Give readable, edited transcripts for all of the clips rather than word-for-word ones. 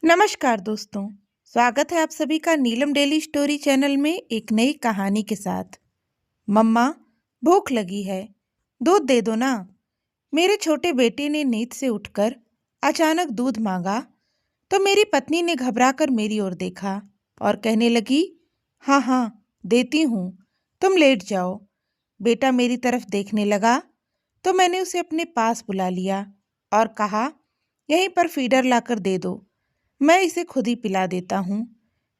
नमस्कार दोस्तों। स्वागत है आप सभी का नीलम डेली स्टोरी चैनल में एक नई कहानी के साथ। मम्मा, भूख लगी है, दूध दे दो ना। मेरे छोटे बेटे ने नींद से उठकर अचानक दूध मांगा तो मेरी पत्नी ने घबराकर मेरी ओर देखा और कहने लगी, हाँ हाँ, देती हूँ, तुम लेट जाओ। बेटा मेरी तरफ देखने लगा तो मैंने उसे अपने पास बुला लिया और कहा, यहीं पर फीडर लाकर दे दो, मैं इसे खुद ही पिला देता हूँ।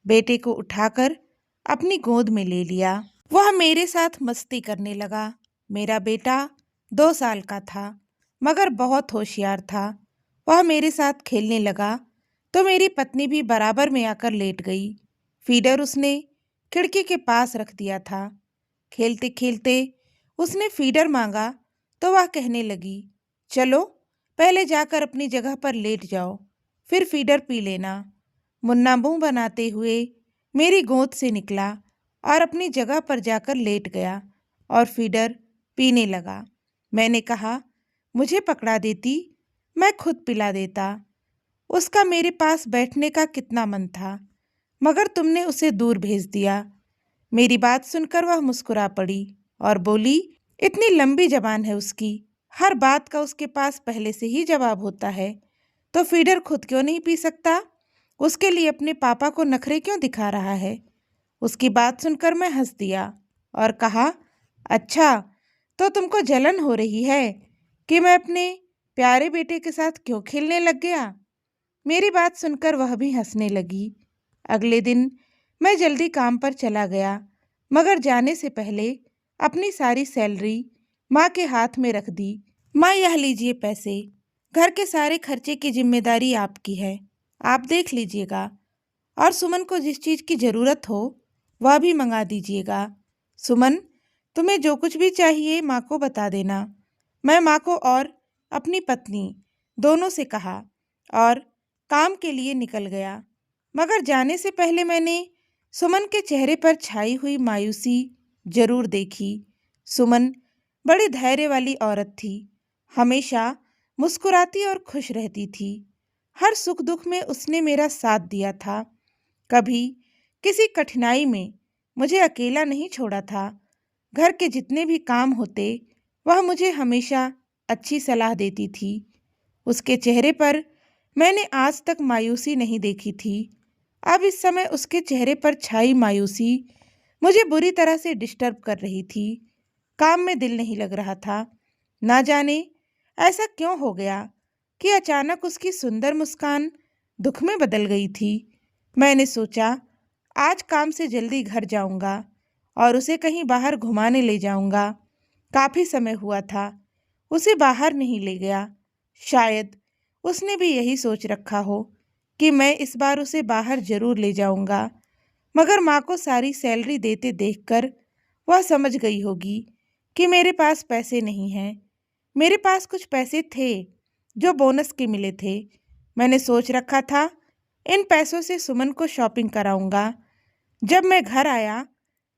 बेटे को उठाकर अपनी गोद में ले लिया। वह मेरे साथ मस्ती करने लगा। मेरा बेटा 2 साल का था मगर बहुत होशियार था। वह मेरे साथ खेलने लगा तो मेरी पत्नी भी बराबर में आकर लेट गई। फीडर उसने खिड़की के पास रख दिया था। खेलते खेलते उसने फीडर मांगा तो वह कहने लगी, चलो पहले जाकर अपनी जगह पर लेट जाओ, फिर फीडर पी लेना। मुन्ना मुंह बनाते हुए मेरी गोद से निकला और अपनी जगह पर जाकर लेट गया और फीडर पीने लगा। मैंने कहा, मुझे पकड़ा देती, मैं खुद पिला देता। उसका मेरे पास बैठने का कितना मन था, मगर तुमने उसे दूर भेज दिया। मेरी बात सुनकर वह मुस्कुरा पड़ी और बोली, इतनी लंबी जबान है उसकी, हर बात का उसके पास पहले से ही जवाब होता है, तो फीडर खुद क्यों नहीं पी सकता? उसके लिए अपने पापा को नखरे क्यों दिखा रहा है? उसकी बात सुनकर मैं हंस दिया और कहा, अच्छा, तो तुमको जलन हो रही है कि मैं अपने प्यारे बेटे के साथ क्यों खेलने लग गया? मेरी बात सुनकर वह भी हंसने लगी। अगले दिन मैं जल्दी काम पर चला गया, मगर जाने से पहले अपनी सारी सैलरी माँ के हाथ में रख दी। माँ, यह लीजिए पैसे, घर के सारे खर्चे की जिम्मेदारी आपकी है, आप देख लीजिएगा। और सुमन को जिस चीज़ की ज़रूरत हो वह भी मंगा दीजिएगा। सुमन, तुम्हें जो कुछ भी चाहिए माँ को बता देना। मैं माँ को और अपनी पत्नी दोनों से कहा और काम के लिए निकल गया। मगर जाने से पहले मैंने सुमन के चेहरे पर छाई हुई मायूसी जरूर देखी। सुमन बड़ी धैर्य वाली औरत थी, हमेशा मुस्कुराती और खुश रहती थी। हर सुख दुख में उसने मेरा साथ दिया था, कभी किसी कठिनाई में मुझे अकेला नहीं छोड़ा था। घर के जितने भी काम होते वह मुझे हमेशा अच्छी सलाह देती थी। उसके चेहरे पर मैंने आज तक मायूसी नहीं देखी थी। अब इस समय उसके चेहरे पर छाई मायूसी मुझे बुरी तरह से डिस्टर्ब कर रही थी। काम में दिल नहीं लग रहा था। ना जाने ऐसा क्यों हो गया कि अचानक उसकी सुंदर मुस्कान दुख में बदल गई थी। मैंने सोचा, आज काम से जल्दी घर जाऊंगा और उसे कहीं बाहर घुमाने ले जाऊंगा। काफ़ी समय हुआ था उसे बाहर नहीं ले गया। शायद उसने भी यही सोच रखा हो कि मैं इस बार उसे बाहर जरूर ले जाऊंगा। मगर माँ को सारी सैलरी देते देखकर वह समझ गई होगी कि मेरे पास पैसे नहीं हैं। मेरे पास कुछ पैसे थे जो बोनस के मिले थे। मैंने सोच रखा था इन पैसों से सुमन को शॉपिंग कराऊंगा। जब मैं घर आया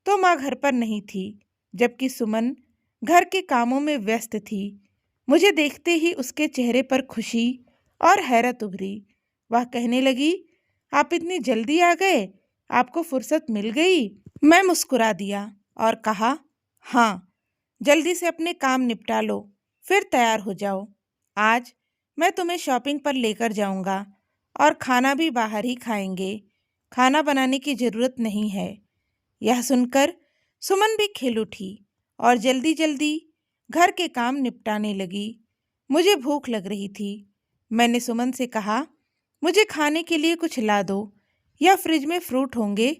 तो माँ घर पर नहीं थी, जबकि सुमन घर के कामों में व्यस्त थी। मुझे देखते ही उसके चेहरे पर खुशी और हैरत उभरी। वह कहने लगी, आप इतनी जल्दी आ गए, आपको फुर्सत मिल गई? मैं मुस्कुरा दिया और कहा, हाँ, जल्दी से अपने काम निपटा लो, फिर तैयार हो जाओ। आज मैं तुम्हें शॉपिंग पर लेकर जाऊंगा और खाना भी बाहर ही खाएंगे। खाना बनाने की ज़रूरत नहीं है। यह सुनकर सुमन भी खिल उठी और जल्दी जल्दी घर के काम निपटाने लगी। मुझे भूख लग रही थी। मैंने सुमन से कहा, मुझे खाने के लिए कुछ ला दो, या फ्रिज में फ्रूट होंगे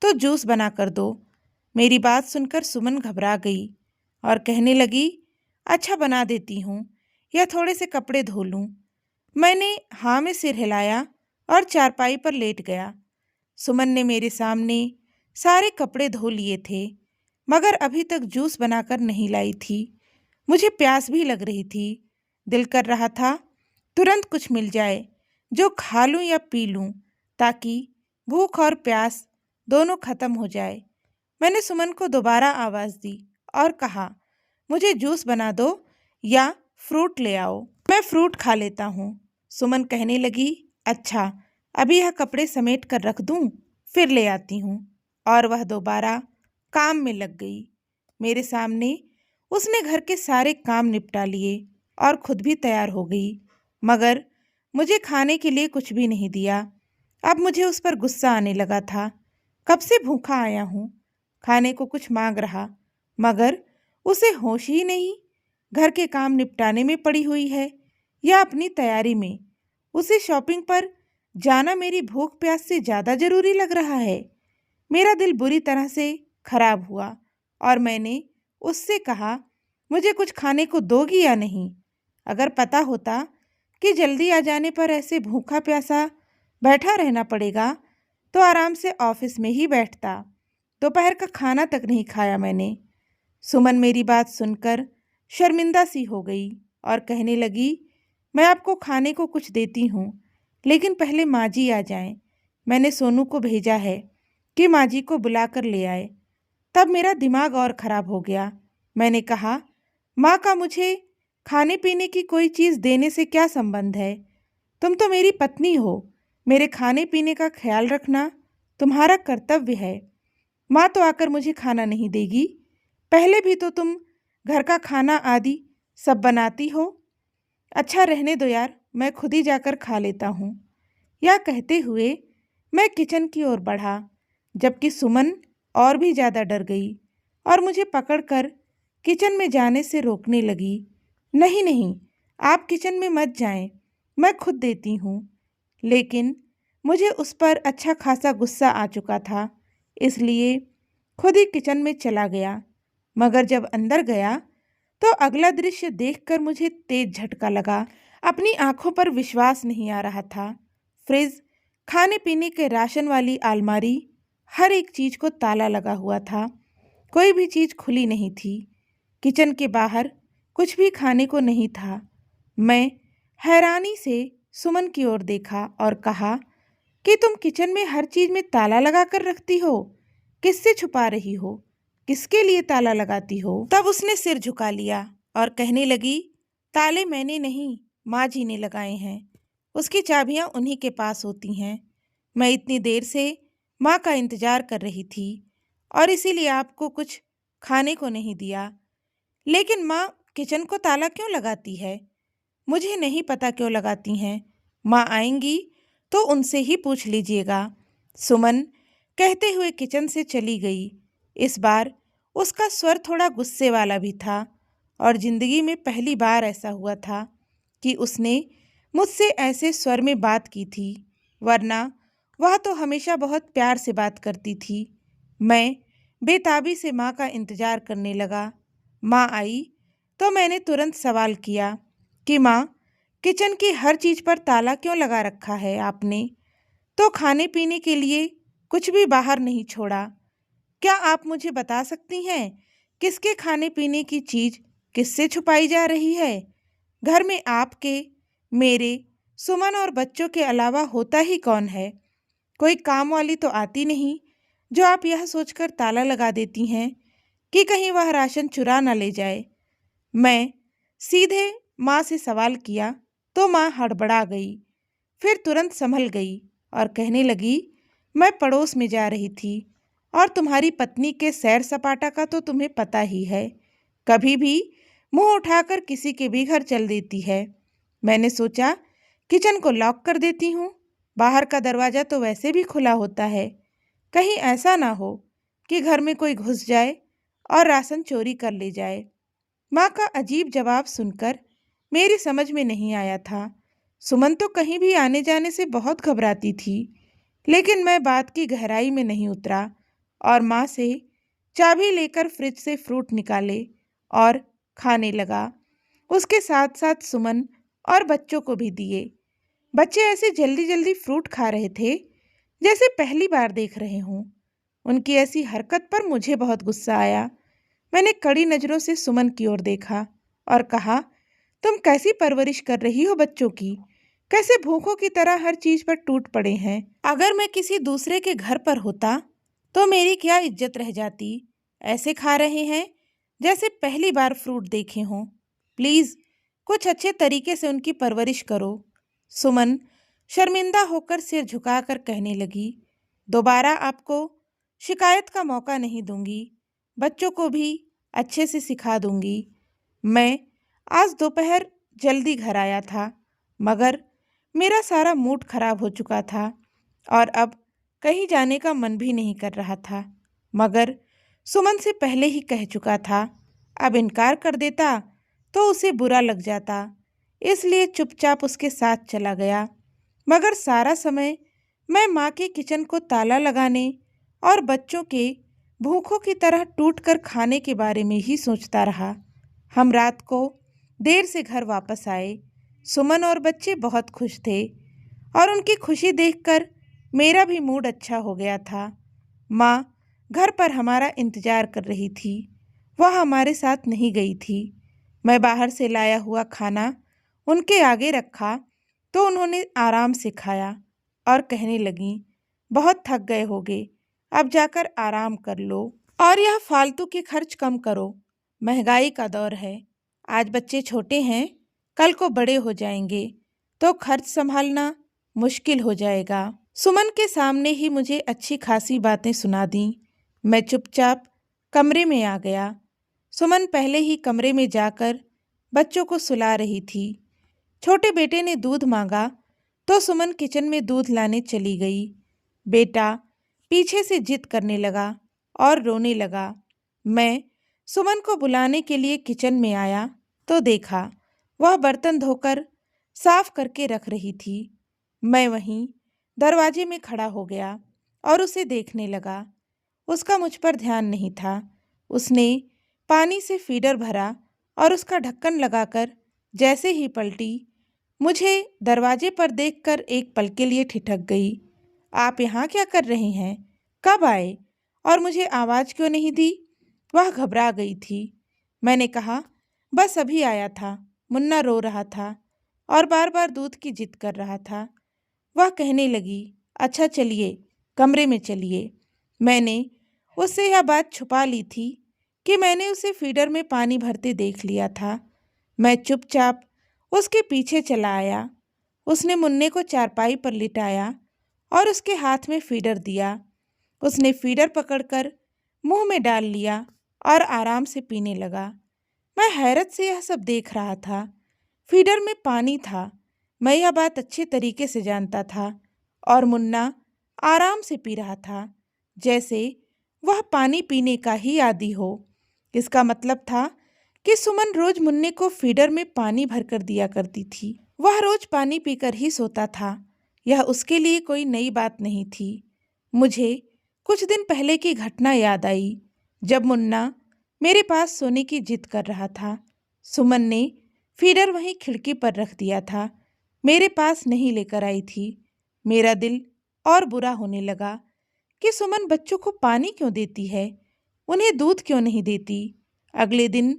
तो जूस बना कर दो। मेरी बात सुनकर सुमन घबरा गई और कहने लगी, अच्छा बना देती हूँ, या थोड़े से कपड़े धो लूँ। मैंने हाँ में सिर हिलाया और चारपाई पर लेट गया। सुमन ने मेरे सामने सारे कपड़े धो लिए थे, मगर अभी तक जूस बनाकर नहीं लाई थी। मुझे प्यास भी लग रही थी। दिल कर रहा था तुरंत कुछ मिल जाए जो खा लूं या पी लूं, ताकि भूख और प्यास दोनों खत्म हो जाए। मैंने सुमन को दोबारा आवाज़ दी और कहा, मुझे जूस बना दो या फ्रूट ले आओ, मैं फ्रूट खा लेता हूँ। सुमन कहने लगी, अच्छा, अभी यह कपड़े समेट कर रख दूं, फिर ले आती हूँ। और वह दोबारा काम में लग गई। मेरे सामने उसने घर के सारे काम निपटा लिए और खुद भी तैयार हो गई, मगर मुझे खाने के लिए कुछ भी नहीं दिया। अब मुझे उस पर गुस्सा आने लगा था। कब से भूखा आया हूँ, खाने को कुछ मांग रहा, मगर उसे होश ही नहीं। घर के काम निपटाने में पड़ी हुई है या अपनी तैयारी में। उसे शॉपिंग पर जाना मेरी भूख प्यास से ज़्यादा ज़रूरी लग रहा है। मेरा दिल बुरी तरह से खराब हुआ और मैंने उससे कहा, मुझे कुछ खाने को दोगी या नहीं? अगर पता होता कि जल्दी आ जाने पर ऐसे भूखा प्यासा बैठा रहना पड़ेगा तो आराम से ऑफिस में ही बैठता। दोपहर का खाना तक नहीं खाया मैंने। सुमन मेरी बात सुनकर शर्मिंदा सी हो गई और कहने लगी, मैं आपको खाने को कुछ देती हूँ, लेकिन पहले माँ जी आ जाएं। मैंने सोनू को भेजा है कि माँ जी को बुलाकर ले आए। तब मेरा दिमाग और खराब हो गया। मैंने कहा, माँ का मुझे खाने पीने की कोई चीज़ देने से क्या संबंध है? तुम तो मेरी पत्नी हो। मेरे खाने पीने का ख्याल रखना तुम्हारा कर्तव्य है। माँ तो आकर मुझे खाना नहीं देगी। पहले भी तो तुम घर का खाना आदि सब बनाती हो। अच्छा रहने दो यार, मैं खुद ही जाकर खा लेता हूँ। यह कहते हुए मैं किचन की ओर बढ़ा, जबकि सुमन और भी ज़्यादा डर गई और मुझे पकड़कर किचन में जाने से रोकने लगी। नहीं नहीं, आप किचन में मत जाएं, मैं खुद देती हूँ। लेकिन मुझे उस पर अच्छा खासा गुस्सा आ चुका था, इसलिए खुद ही किचन में चला गया। मगर जब अंदर गया तो अगला दृश्य देखकर मुझे तेज झटका लगा। अपनी आंखों पर विश्वास नहीं आ रहा था। फ्रिज, खाने पीने के राशन वाली अलमारी, हर एक चीज को ताला लगा हुआ था। कोई भी चीज खुली नहीं थी। किचन के बाहर कुछ भी खाने को नहीं था। मैं हैरानी से सुमन की ओर देखा और कहा कि तुम किचन में हर चीज में ताला लगा कर रखती हो, किससे छुपा रही हो? किसके लिए ताला लगाती हो? तब उसने सिर झुका लिया और कहने लगी, ताले मैंने नहीं, माँ जी ने लगाए हैं। उसकी चाबियां उन्हीं के पास होती हैं। मैं इतनी देर से माँ का इंतजार कर रही थी और इसीलिए आपको कुछ खाने को नहीं दिया। लेकिन माँ किचन को ताला क्यों लगाती है? मुझे नहीं पता क्यों लगाती हैं। माँ आएंगी तो उनसे ही पूछ लीजिएगा। सुमन कहते हुए किचन से चली गई। इस बार उसका स्वर थोड़ा गुस्से वाला भी था और जिंदगी में पहली बार ऐसा हुआ था कि उसने मुझसे ऐसे स्वर में बात की थी, वरना वह तो हमेशा बहुत प्यार से बात करती थी। मैं बेताबी से माँ का इंतजार करने लगा। माँ आई तो मैंने तुरंत सवाल किया कि माँ, किचन की हर चीज पर ताला क्यों लगा रखा है आपने? तो खाने पीने के लिए कुछ भी बाहर नहीं छोड़ा। क्या आप मुझे बता सकती हैं किसके खाने पीने की चीज किससे छुपाई जा रही है? घर में आपके, मेरे, सुमन और बच्चों के अलावा होता ही कौन है? कोई काम वाली तो आती नहीं जो आप यह सोचकर ताला लगा देती हैं कि कहीं वह राशन चुरा न ले जाए। मैं सीधे माँ से सवाल किया तो माँ हड़बड़ा गई, फिर तुरंत संभल गई और कहने लगी, मैं पड़ोस में जा रही थी और तुम्हारी पत्नी के सैर सपाटा का तो तुम्हें पता ही है। कभी भी मुंह उठाकर किसी के भी घर चल देती है। मैंने सोचा किचन को लॉक कर देती हूँ। बाहर का दरवाज़ा तो वैसे भी खुला होता है, कहीं ऐसा ना हो कि घर में कोई घुस जाए और राशन चोरी कर ले जाए। माँ का अजीब जवाब सुनकर मेरी समझ में नहीं आया था। सुमन तो कहीं भी आने जाने से बहुत घबराती थी, लेकिन मैं बात की गहराई में नहीं उतरा और माँ से चाबी लेकर फ्रिज से फ्रूट निकाले और खाने लगा। उसके साथ साथ सुमन और बच्चों को भी दिए। बच्चे ऐसे जल्दी जल्दी फ्रूट खा रहे थे जैसे पहली बार देख रहे हों। उनकी ऐसी हरकत पर मुझे बहुत गुस्सा आया। मैंने कड़ी नज़रों से सुमन की ओर देखा और कहा, तुम कैसी परवरिश कर रही हो बच्चों की? कैसे भूखों की तरह हर चीज पर टूट पड़े हैं? अगर मैं किसी दूसरे के घर पर होता तो मेरी क्या इज्जत रह जाती? ऐसे खा रहे हैं जैसे पहली बार फ्रूट देखे हों। प्लीज कुछ अच्छे तरीके से उनकी परवरिश करो। सुमन शर्मिंदा होकर सिर झुकाकर कहने लगी, दोबारा आपको शिकायत का मौका नहीं दूंगी। बच्चों को भी अच्छे से सिखा दूंगी। मैं आज दोपहर जल्दी घर आया था, मगर मेरा सारा मूड खराब हो चुका था और अब कहीं जाने का मन भी नहीं कर रहा था। मगर सुमन से पहले ही कह चुका था, अब इनकार कर देता तो उसे बुरा लग जाता, इसलिए चुपचाप उसके साथ चला गया। मगर सारा समय मैं माँ के किचन को ताला लगाने और बच्चों के भूखों की तरह टूटकर खाने के बारे में ही सोचता रहा। हम रात को देर से घर वापस आए। सुमन और बच्चे बहुत खुश थे और उनकी खुशी देखकर मेरा भी मूड अच्छा हो गया था। माँ घर पर हमारा इंतजार कर रही थी। वह हमारे साथ नहीं गई थी। मैं बाहर से लाया हुआ खाना उनके आगे रखा तो उन्होंने आराम से खाया और कहने लगीं, बहुत थक गए होगे, अब जाकर आराम कर लो और यह फालतू के खर्च कम करो। महंगाई का दौर है। आज बच्चे छोटे हैं, कल को बड़े हो जाएंगे तो खर्च संभालना मुश्किल हो जाएगा। सुमन के सामने ही मुझे अच्छी खासी बातें सुना दी। मैं चुपचाप कमरे में आ गया। सुमन पहले ही कमरे में जाकर बच्चों को सुला रही थी। छोटे बेटे ने दूध मांगा तो सुमन किचन में दूध लाने चली गई। बेटा पीछे से जिद करने लगा और रोने लगा। मैं सुमन को बुलाने के लिए किचन में आया तो देखा वह बर्तन धोकर साफ करके रख रही थी। मैं वहीं दरवाजे में खड़ा हो गया और उसे देखने लगा। उसका मुझ पर ध्यान नहीं था। उसने पानी से फीडर भरा और उसका ढक्कन लगाकर जैसे ही पलटी, मुझे दरवाजे पर देखकर एक पल के लिए ठिठक गई। आप यहाँ क्या कर रहे हैं? कब आए? और मुझे आवाज़ क्यों नहीं दी? वह घबरा गई थी। मैंने कहा, बस अभी आया था। मुन्ना रो रहा था और बार बार दूध की जिद कर रहा था। वह कहने लगी, अच्छा चलिए, कमरे में चलिए। मैंने उससे यह बात छुपा ली थी कि मैंने उसे फीडर में पानी भरते देख लिया था। मैं चुपचाप उसके पीछे चला आया। उसने मुन्ने को चारपाई पर लिटाया और उसके हाथ में फीडर दिया। उसने फीडर पकड़कर मुंह में डाल लिया और आराम से पीने लगा। मैं हैरत से यह सब देख रहा था। फीडर में पानी था, मैं यह बात अच्छे तरीके से जानता था और मुन्ना आराम से पी रहा था, जैसे वह पानी पीने का ही आदी हो। इसका मतलब था कि सुमन रोज मुन्ने को फीडर में पानी भरकर दिया करती थी। वह रोज पानी पीकर ही सोता था। यह उसके लिए कोई नई बात नहीं थी। मुझे कुछ दिन पहले की घटना याद आई, जब मुन्ना मेरे पास सोने की जिद कर रहा था। सुमन ने फीडर वहीं खिड़की पर रख दिया था, मेरे पास नहीं लेकर आई थी। मेरा दिल और बुरा होने लगा कि सुमन बच्चों को पानी क्यों देती है, उन्हें दूध क्यों नहीं देती। अगले दिन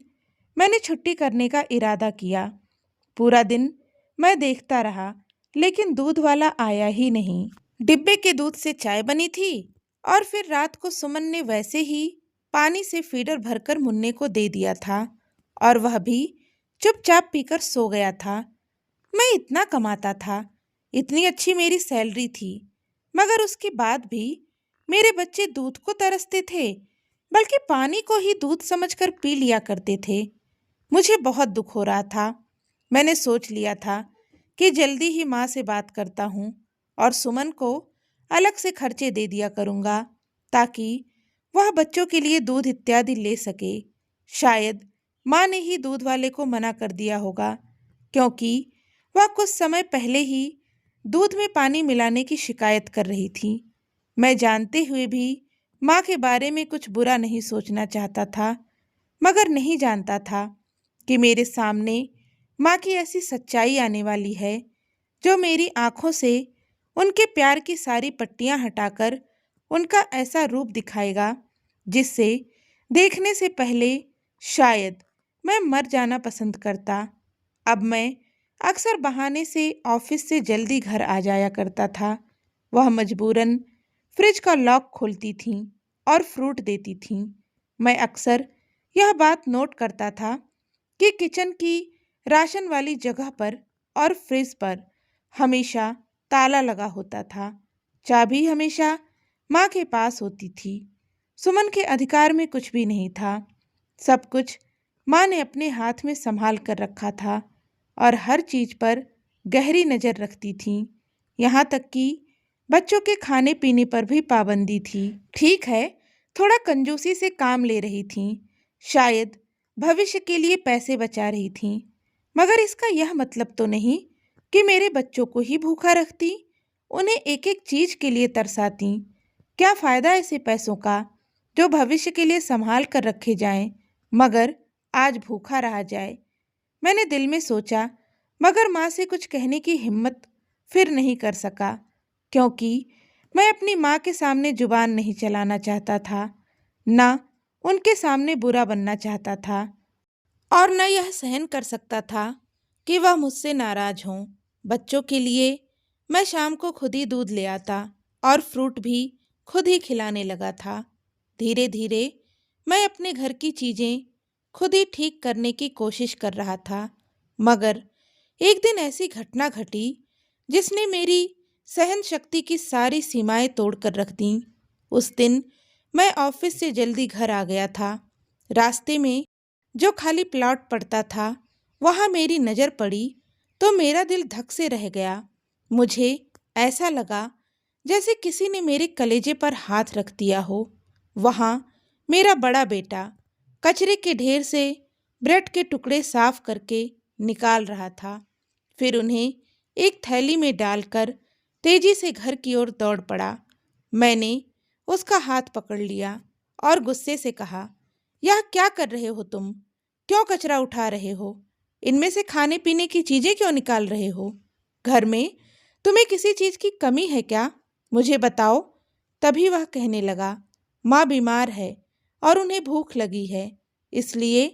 मैंने छुट्टी करने का इरादा किया। पूरा दिन मैं देखता रहा, लेकिन दूध वाला आया ही नहीं। डिब्बे के दूध से चाय बनी थी और फिर रात को सुमन ने वैसे ही पानी से फीडर भरकर मुन्ने को दे दिया था और वह भी चुपचाप पीकर सो गया था। मैं इतना कमाता था, इतनी अच्छी मेरी सैलरी थी, मगर उसके बाद भी मेरे बच्चे दूध को तरसते थे, बल्कि पानी को ही दूध समझकर पी लिया करते थे। मुझे बहुत दुख हो रहा था। मैंने सोच लिया था कि जल्दी ही माँ से बात करता हूँ और सुमन को अलग से खर्चे दे दिया करूँगा, ताकि वह बच्चों के लिए दूध इत्यादि ले सके। शायद माँ ने ही दूध वाले को मना कर दिया होगा, क्योंकि वह कुछ समय पहले ही दूध में पानी मिलाने की शिकायत कर रही थी। मैं जानते हुए भी माँ के बारे में कुछ बुरा नहीं सोचना चाहता था, मगर नहीं जानता था कि मेरे सामने माँ की ऐसी सच्चाई आने वाली है, जो मेरी आंखों से उनके प्यार की सारी पट्टियाँ हटाकर उनका ऐसा रूप दिखाएगा, जिससे देखने से पहले शायद मैं मर जाना पसंद करता। अब मैं अक्सर बहाने से ऑफिस से जल्दी घर आ जाया करता था। वह मजबूरन फ्रिज का लॉक खोलती थीं और फ्रूट देती थीं। मैं अक्सर यह बात नोट करता था कि किचन की राशन वाली जगह पर और फ्रिज पर हमेशा ताला लगा होता था। चाबी हमेशा माँ के पास होती थी। सुमन के अधिकार में कुछ भी नहीं था। सब कुछ माँ ने अपने हाथ में संभाल कर रखा था और हर चीज पर गहरी नजर रखती थी। यहाँ तक कि बच्चों के खाने पीने पर भी पाबंदी थी। ठीक है, थोड़ा कंजूसी से काम ले रही थी, शायद भविष्य के लिए पैसे बचा रही थी, मगर इसका यह मतलब तो नहीं कि मेरे बच्चों को ही भूखा रखती, उन्हें एक एक चीज के लिए तरसाती। क्या फायदा ऐसे पैसों का जो भविष्य के लिए संभाल कर रखे जाएं, मगर आज भूखा रहा जाए। मैंने दिल में सोचा, मगर माँ से कुछ कहने की हिम्मत फिर नहीं कर सका, क्योंकि मैं अपनी माँ के सामने जुबान नहीं चलाना चाहता था, ना उनके सामने बुरा बनना चाहता था, और न यह सहन कर सकता था कि वह मुझसे नाराज हों। बच्चों के लिए मैं शाम को खुद ही दूध ले आता और फ्रूट भी खुद ही खिलाने लगा था। धीरे धीरे मैं अपने घर की चीजें खुद ही ठीक करने की कोशिश कर रहा था, मगर एक दिन ऐसी घटना घटी जिसने मेरी सहन शक्ति की सारी सीमाएं तोड़कर रख दी। उस दिन मैं ऑफिस से जल्दी घर आ गया था। रास्ते में जो खाली प्लॉट पड़ता था, वहां मेरी नजर पड़ी तो मेरा दिल धक से रह गया। मुझे ऐसा लगा जैसे किसी ने मेरे कलेजे पर हाथ रख दिया हो। वहां मेरा बड़ा बेटा कचरे के ढेर से ब्रेड के टुकड़े साफ करके निकाल रहा था, फिर उन्हें एक थैली में डालकर तेजी से घर की ओर दौड़ पड़ा। मैंने उसका हाथ पकड़ लिया और गुस्से से कहा, यह क्या कर रहे हो तुम? क्यों कचरा उठा रहे हो? इनमें से खाने पीने की चीजें क्यों निकाल रहे हो? घर में तुम्हें किसी चीज की कमी है क्या? मुझे बताओ। तभी वह कहने लगा, माँ बीमार है और उन्हें भूख लगी है, इसलिए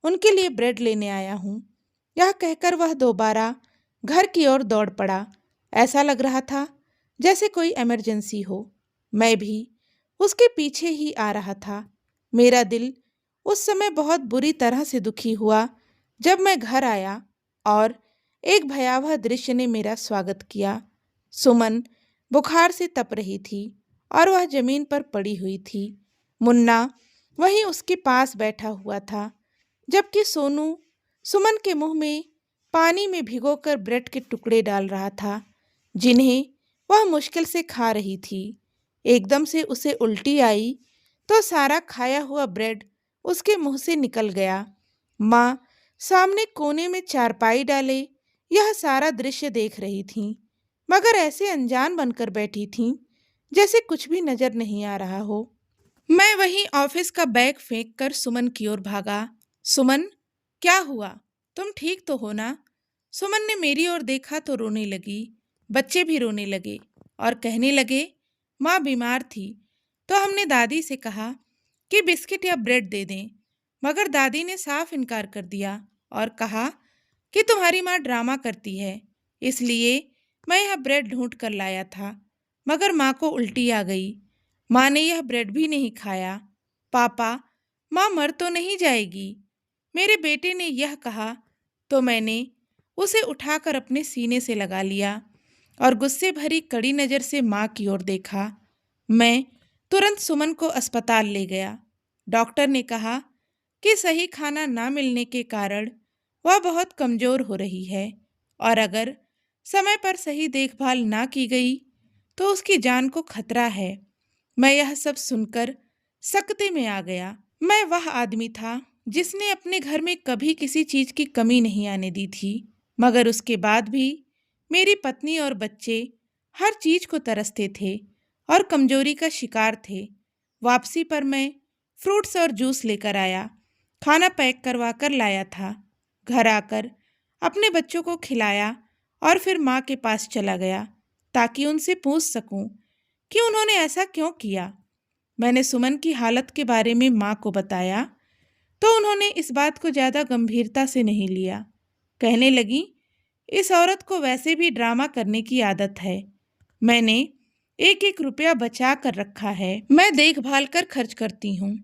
उनके लिए ब्रेड लेने आया हूँ। यह कहकर वह दोबारा घर की ओर दौड़ पड़ा। ऐसा लग रहा था जैसे कोई इमरजेंसी हो। मैं भी उसके पीछे ही आ रहा था। मेरा दिल उस समय बहुत बुरी तरह से दुखी हुआ जब मैं घर आया और एक भयावह दृश्य ने मेरा स्वागत किया। सुमन बुखार से तप रही थी और वह जमीन पर पड़ी हुई थी। मुन्ना वहीं उसके पास बैठा हुआ था, जबकि सोनू सुमन के मुंह में पानी में भिगोकर ब्रेड के टुकड़े डाल रहा था, जिन्हें वह मुश्किल से खा रही थी। एकदम से उसे उल्टी आई तो सारा खाया हुआ ब्रेड उसके मुंह से निकल गया। माँ सामने कोने में चारपाई डाले यह सारा दृश्य देख रही थीं, मगर ऐसे अनजान बनकर बैठी थीं जैसे कुछ भी नजर नहीं आ रहा हो। मैं वहीं ऑफिस का बैग फेंक कर सुमन की ओर भागा। सुमन, क्या हुआ? तुम ठीक तो हो ना? सुमन ने मेरी ओर देखा तो रोने लगी। बच्चे भी रोने लगे और कहने लगे, माँ बीमार थी तो हमने दादी से कहा कि बिस्किट या ब्रेड दे दें, मगर दादी ने साफ इनकार कर दिया और कहा कि तुम्हारी माँ ड्रामा करती है, इसलिए मैं यह ब्रेड ढूंढ कर लाया था, मगर माँ को उल्टी आ गई। माँ ने यह ब्रेड भी नहीं खाया। पापा, माँ मर तो नहीं जाएगी? मेरे बेटे ने यह कहा तो मैंने उसे उठाकर अपने सीने से लगा लिया और गुस्से भरी कड़ी नज़र से माँ की ओर देखा। मैं तुरंत सुमन को अस्पताल ले गया। डॉक्टर ने कहा कि सही खाना ना मिलने के कारण वह बहुत कमज़ोर हो रही है और अगर समय पर सही देखभाल ना की गई तो उसकी जान को खतरा है। मैं यह सब सुनकर सकते में आ गया। मैं वह आदमी था जिसने अपने घर में कभी किसी चीज की कमी नहीं आने दी थी, मगर उसके बाद भी मेरी पत्नी और बच्चे हर चीज को तरसते थे और कमजोरी का शिकार थे। वापसी पर मैं फ्रूट्स और जूस लेकर आया, खाना पैक करवा कर लाया था। घर आकर अपने बच्चों को खिलाया और फिर माँ के पास चला गया ताकि उनसे पूछ सकूं कि उन्होंने ऐसा क्यों किया। मैंने सुमन की हालत के बारे में माँ को बताया तो उन्होंने इस बात को ज़्यादा गंभीरता से नहीं लिया। कहने लगी, इस औरत को वैसे भी ड्रामा करने की आदत है। मैंने एक एक रुपया बचा कर रखा है, मैं देखभाल कर खर्च करती हूँ।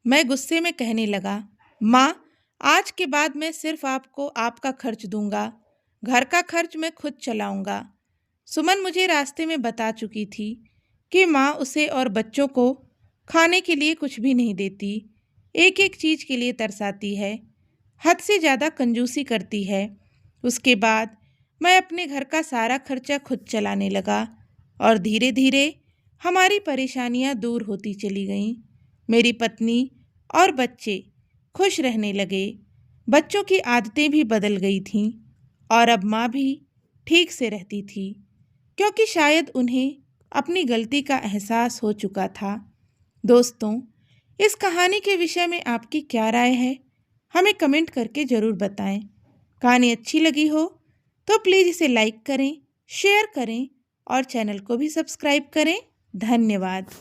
मैं गुस्से में कहने लगा, माँ, आज के बाद मैं सिर्फ आपको आपका खर्च दूंगा, घर का खर्च मैं खुद चलाऊंगा। सुमन मुझे रास्ते में बता चुकी थी कि माँ उसे और बच्चों को खाने के लिए कुछ भी नहीं देती, एक एक चीज़ के लिए तरसाती है, हद से ज़्यादा कंजूसी करती है। उसके बाद मैं अपने घर का सारा खर्चा खुद चलाने लगा और धीरे धीरे हमारी परेशानियां दूर होती चली गईं। मेरी पत्नी और बच्चे खुश रहने लगे, बच्चों की आदतें भी बदल गई थीं और अब माँ भी ठीक से रहती थी, क्योंकि शायद उन्हें अपनी गलती का एहसास हो चुका था। दोस्तों, इस कहानी के विषय में आपकी क्या राय है? हमें कमेंट करके ज़रूर बताएं। कहानी अच्छी लगी हो तो प्लीज़ इसे लाइक करें, शेयर करें और चैनल को भी सब्सक्राइब करें। धन्यवाद।